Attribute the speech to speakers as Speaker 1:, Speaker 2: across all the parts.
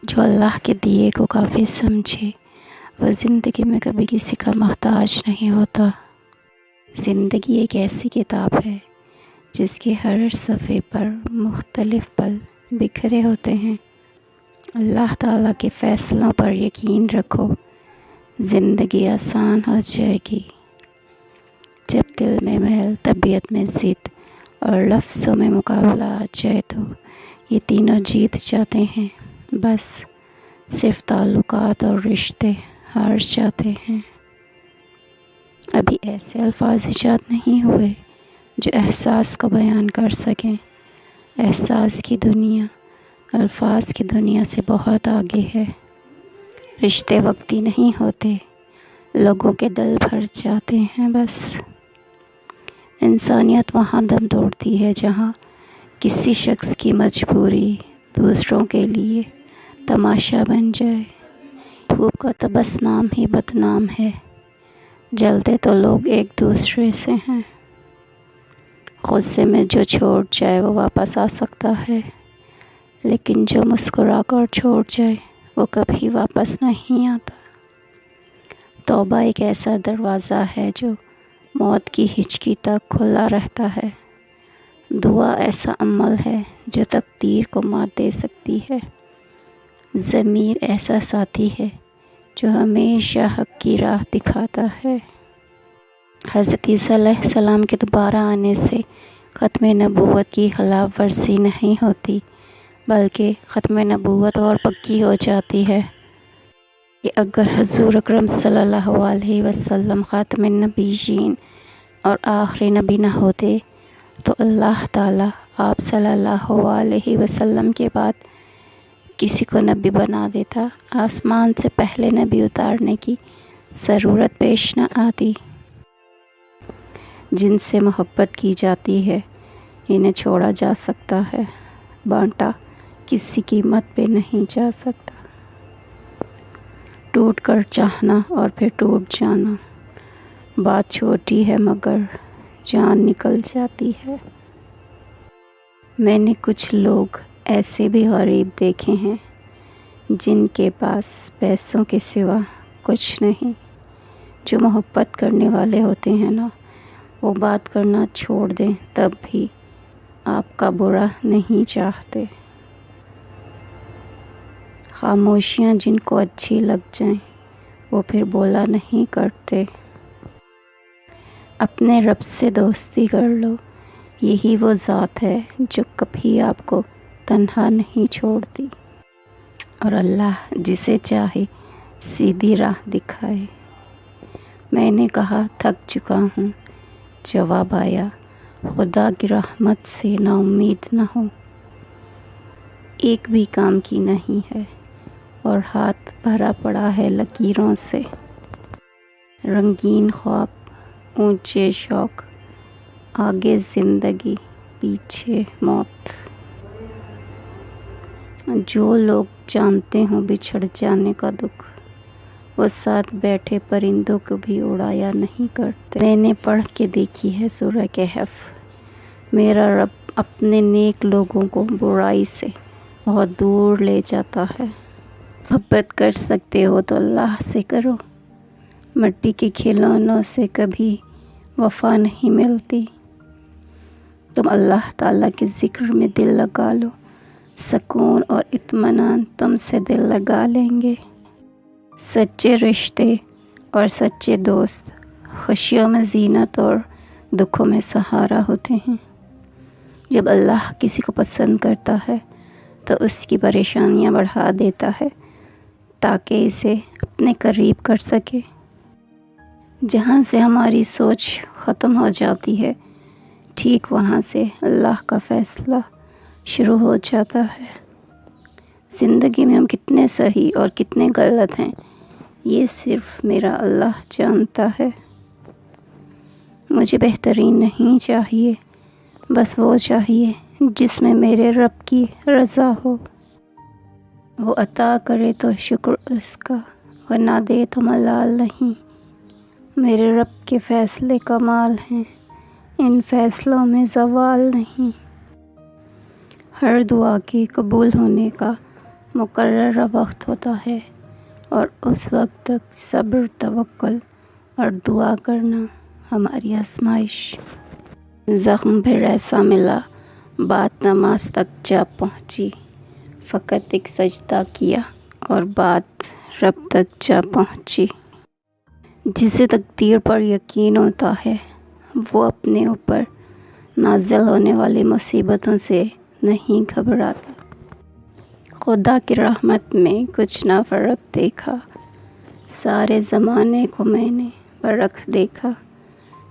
Speaker 1: جو اللہ کے دیے کو کافی سمجھے وہ زندگی میں کبھی کسی کا محتاج نہیں ہوتا۔ زندگی ایک ایسی کتاب ہے جس کے ہر صفحے پر مختلف پل بکھرے ہوتے ہیں۔ اللہ تعالیٰ کے فیصلوں پر یقین رکھو، زندگی آسان ہو جائے گی۔ جب دل میں میل، طبیعت میں ضد اور لفظوں میں مقابلہ آ جائے تو یہ تینوں جیت جاتے ہیں۔ بس صرف تعلقات اور رشتے ہار جاتے ہیں۔ ابھی ایسے الفاظ ایجاد نہیں ہوئے جو احساس کو بیان کر سکیں۔ احساس کی دنیا الفاظ کی دنیا سے بہت آگے ہے۔ رشتے وقتی نہیں ہوتے، لوگوں کے دل بھر جاتے ہیں بس۔ انسانیت وہاں دم توڑتی ہے جہاں کسی شخص کی مجبوری دوسروں کے لیے تماشا بن جائے۔ پھوپ کا تو بس نام ہی بدنام ہے، جلتے تو لوگ ایک دوسرے سے ہیں۔ غصے میں جو چھوڑ جائے وہ واپس آ سکتا ہے، لیکن جو مسکرا کر چھوڑ جائے وہ کبھی واپس نہیں آتا۔ توبہ ایک ایسا دروازہ ہے جو موت کی ہچکی تک کھلا رہتا ہے۔ دعا ایسا عمل ہے جو تقدیر کو مات دے سکتی ہے۔ ضمیر ایسا ساتھی ہے جو ہمیشہ حق کی راہ دکھاتا ہے۔ حضرت عیسیٰ علیہ السلام کے دوبارہ آنے سے ختم نبوت کی خلاف ورزی نہیں ہوتی، بلکہ ختم نبوت اور پکی ہو جاتی ہے کہ اگر حضور اکرم صلی اللہ علیہ وسلم خاتم النبیین اور آخری نبی نہ ہوتے تو اللہ تعالیٰ آپ صلی اللہ علیہ وسلم کے بعد کسی کو نبی بنا دیتا۔ آسمان سے پہلے نبی اتارنے کی ضرورت پیش نہ آتی۔ جن سے محبت کی جاتی ہے انہیں چھوڑا جا سکتا ہے، بانٹا کسی قیمت پہ نہیں جا سکتا۔ ٹوٹ کر چاہنا اور پھر ٹوٹ جانا، بات چھوٹی ہے مگر جان نکل جاتی ہے۔ میں نے کچھ لوگ ایسے بھی غریب دیکھے ہیں جن کے پاس پیسوں کے سوا کچھ نہیں۔ جو محبت کرنے والے ہوتے ہیں نا، وہ بات کرنا چھوڑ دیں تب بھی آپ کا برا نہیں چاہتے۔ خاموشیاں جن کو اچھی لگ جائیں وہ پھر بولا نہیں کرتے۔ اپنے رب سے دوستی کر لو، یہی وہ ذات ہے جو کبھی آپ کو تنہا نہیں چھوڑتی، اور اللہ جسے چاہے سیدھی راہ دکھائے۔ میں نے کہا تھک چکا ہوں، جواب آیا خدا کی رحمت سے نا امید نہ ہو۔ ایک بھی کام کی نہیں ہے اور ہاتھ بھرا پڑا ہے لکیروں سے۔ رنگین خواب، اونچے شوق، آگے زندگی پیچھے موت۔ جو لوگ جانتے ہوں بچھڑ جانے کا دکھ، وہ ساتھ بیٹھے پرندوں کو بھی اڑایا نہیں کرتے۔ میں نے پڑھ کے دیکھی ہے سورہ کہف۔ میرا رب اپنے نیک لوگوں کو برائی سے بہت دور لے جاتا ہے۔ محبت کر سکتے ہو تو اللہ سے کرو، مٹی کے کھلونوں سے کبھی وفا نہیں ملتی۔ تم اللہ تعالیٰ کے ذکر میں دل لگا لو، سکون اور اطمینان تم سے دل لگا لیں گے۔ سچے رشتے اور سچے دوست خوشیوں میں زینت اور دکھوں میں سہارا ہوتے ہیں۔ جب اللہ کسی کو پسند کرتا ہے تو اس کی پریشانیاں بڑھا دیتا ہے تاکہ اسے اپنے قریب کر سکے۔ جہاں سے ہماری سوچ ختم ہو جاتی ہے، ٹھیک وہاں سے اللہ کا فیصلہ شروع ہو جاتا ہے۔ زندگی میں ہم کتنے صحیح اور کتنے غلط ہیں یہ صرف میرا اللہ جانتا ہے۔ مجھے بہترین نہیں چاہیے، بس وہ چاہیے جس میں میرے رب کی رضا ہو۔ وہ عطا کرے تو شکر اس کا، اور نہ دے تو ملال نہیں۔ میرے رب کے فیصلے کمال ہیں، ان فیصلوں میں زوال نہیں۔ ہر دعا کے قبول ہونے کا مقررہ وقت ہوتا ہے اور اس وقت تک صبر، توکل اور دعا کرنا ہماری آزمائش۔ زخم پھر ایسا ملا، بات نماز تک جا پہنچی، فقط ایک سجدہ کیا اور بات رب تک جا پہنچی۔ جسے تقدیر پر یقین ہوتا ہے وہ اپنے اوپر نازل ہونے والی مصیبتوں سے نہیں گھبراتا۔ خدا کی رحمت میں کچھ نہ فرق دیکھا، سارے زمانے کو میں نے پرکھ دیکھا،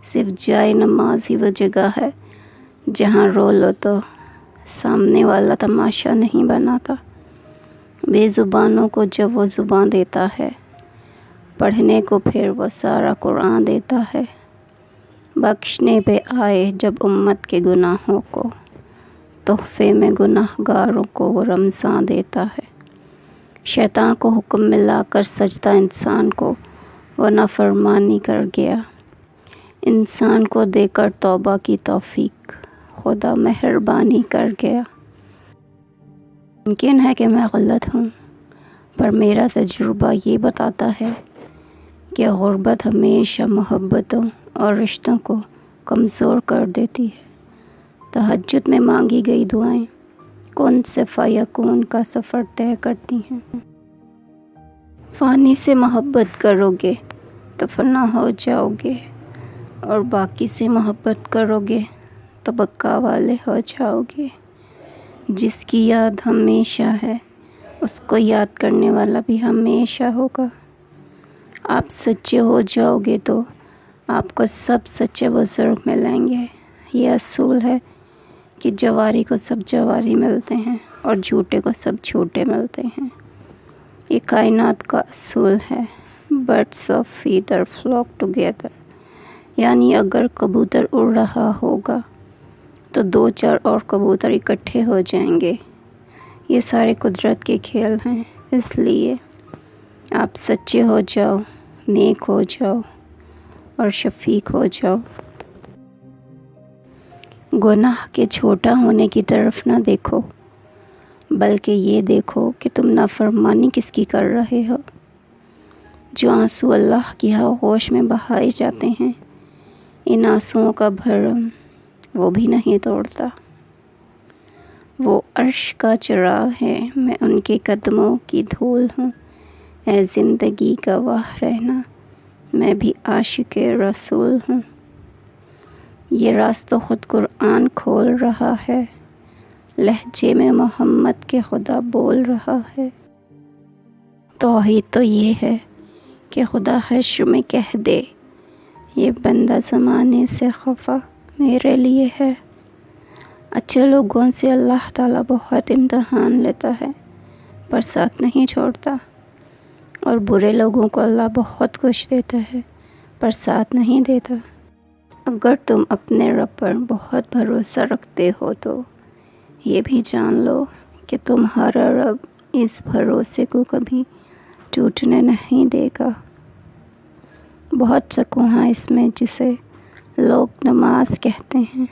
Speaker 1: صرف جائے نماز ہی وہ جگہ ہے جہاں رو لو تو سامنے والا تماشا نہیں بناتا۔ بے زبانوں کو جب وہ زبان دیتا ہے، پڑھنے کو پھر وہ سارا قرآن دیتا ہے، بخشنے پہ آئے جب امت کے گناہوں کو، تحفے میں گناہ گاروں کو وہ رمضان دیتا ہے۔ شیطان کو حکم ملا کر سجدہ انسان کو وہ نافرمانی کر گیا، انسان کو دے کر توبہ کی توفیق خدا مہربانی کر گیا۔ ممکن ہے کہ میں غلط ہوں، پر میرا تجربہ یہ بتاتا ہے کہ غربت ہمیشہ محبتوں اور رشتوں کو کمزور کر دیتی ہے۔ تہجد میں مانگی گئی دعائیں کون سے فیکون کا سفر طے کرتی ہیں۔ فانی سے محبت کرو گے تو فنا ہو جاؤ گے، اور باقی سے محبت کرو گے تو بقا والے ہو جاؤ گے۔ جس کی یاد ہمیشہ ہے اس کو یاد کرنے والا بھی ہمیشہ ہوگا۔ آپ سچے ہو جاؤ گے تو آپ کو سب سچے بزرگ ملیں گے۔ یہ اصول ہے کہ جواری کو سب جواری ملتے ہیں اور جھوٹے کو سب جھوٹے ملتے ہیں۔ یہ کائنات کا اصول ہے، birds of feather flock together, یعنی اگر کبوتر اڑ رہا ہوگا تو 2-4 اور کبوتر اکٹھے ہو جائیں گے۔ یہ سارے قدرت کے کھیل ہیں، اس لیے آپ سچے ہو جاؤ، نیک ہو جاؤ اور شفیق ہو جاؤ۔ گناہ کے چھوٹا ہونے کی طرف نہ دیکھو، بلکہ یہ دیکھو کہ تم نافرمانی کس کی کر رہے ہو۔ جو آنسو اللہ کی آغوش میں بہائے جاتے ہیں، ان آنسوؤں کا بھرم وہ بھی نہیں توڑتا۔ وہ عرش کا چراغ ہے، میں ان کے قدموں کی دھول ہوں۔ اے زندگی گواہ رہنا، میں بھی عاشق رسول ہوں۔ یہ راز تو خود قرآن کھول رہا ہے، لہجے میں محمد کے خدا بول رہا ہے۔ توحید تو یہ ہے کہ خدا حشر میں کہہ دے، یہ بندہ زمانے سے خفا میرے لیے ہے۔ اچھے لوگوں سے اللہ تعالیٰ بہت امتحان لیتا ہے پر ساتھ نہیں چھوڑتا، اور برے لوگوں کو اللہ بہت کچھ دیتا ہے پر ساتھ نہیں دیتا۔ اگر تم اپنے رب پر بہت بھروسہ رکھتے ہو تو یہ بھی جان لو کہ تمہارا رب اس بھروسے کو کبھی ٹوٹنے نہیں دے گا۔ بہت سکون ہے اس میں جسے لوگ نماز کہتے ہیں۔